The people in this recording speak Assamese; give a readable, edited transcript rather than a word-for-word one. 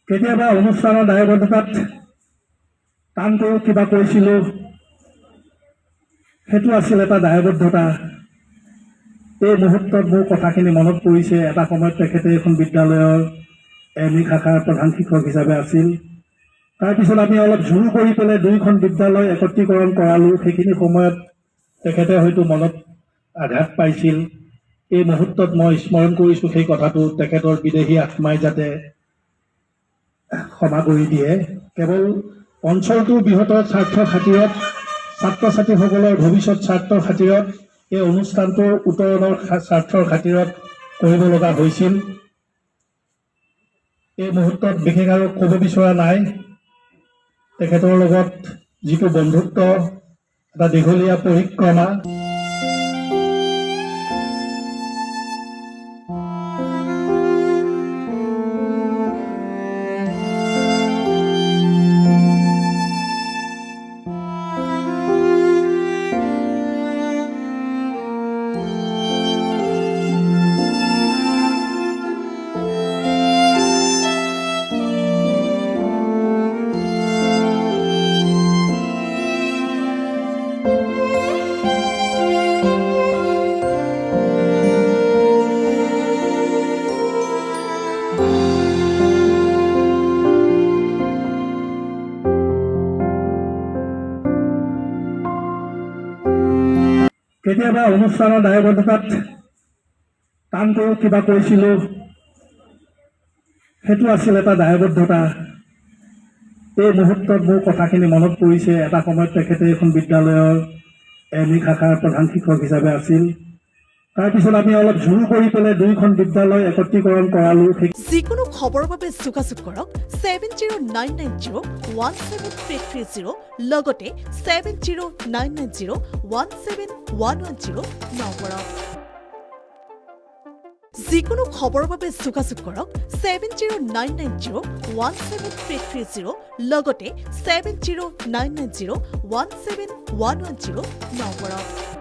কেতিয়াবা অনুষ্ঠানৰ দায়বদ্ধতাত টানকৈ কিবা কৈছিলোঁ, সেইটো আছিল এটা দায়বদ্ধতা। এই মুহূৰ্তত মোৰ কথাখিনি মনত পৰিছে। এটা সময়ত তেখেতে এখন বিদ্যালয়ৰ এম ই শাখাৰ প্ৰধান শিক্ষক হিচাপে আছিল। তাৰপিছত আমি অলপ জোৰ কৰি পেলাই দুইখন বিদ্যালয় একত্ৰীকৰণ কৰালোঁ। সেইখিনি সময়ত তেখেতে হয়তো মনত আঘাত পাইছিল। এই মুহূৰ্তত মই স্মৰণ কৰিছোঁ সেই কথাটো, তেখেতৰ বিদেহী আত্মাই যাতে ক্ষমা কৰি দিয়ে। কেৱল অঞ্চলটোৰ বৃহত্তৰ স্বাৰ্থৰ খাতিৰত, ছাত্ৰ ছাত্ৰীসকলৰ ভৱিষ্যত স্বাৰ্থৰ খাতিৰত, এই অনুষ্ঠানটোৰ উত্তৰণৰ স্বাৰ্থৰ খাতিৰত কৰিব লগা হৈছিল। এই মুহূৰ্তত বিশেষ আৰু ক'ব বিচৰা নাই। তেখেতৰ লগত যিটো বন্ধুত্ব, এটা দীঘলীয়া পৰিক্ৰমা, কেতিয়াবা অনুষ্ঠানৰ দায়বদ্ধতাত টানকৈ কিবা কৈছিলোঁ, সেইটো আছিল এটা দায়বদ্ধতা। এই মুহূৰ্তত মোৰ কথাখিনি মনত পৰিছে। এটা সময়ত তেখেতে এখন বিদ্যালয়ৰ এম ই শাখাৰ প্ৰধান শিক্ষক হিচাপে আছিল। তাৰপিছত আমি অলপ জোৰ কৰি পেলাই দুইখন বিদ্যালয় একত্ৰীকৰণ কৰালোঁ। যিকোনো খবৰৰ বাবে যোগাযোগ কৰক 7099017330 লগতে 7099017110 নম্বৰত। যিকোনো খবৰৰ বাবে যোগাযোগ কৰক 7099017330 লগতে 7099017110 নম্বৰত।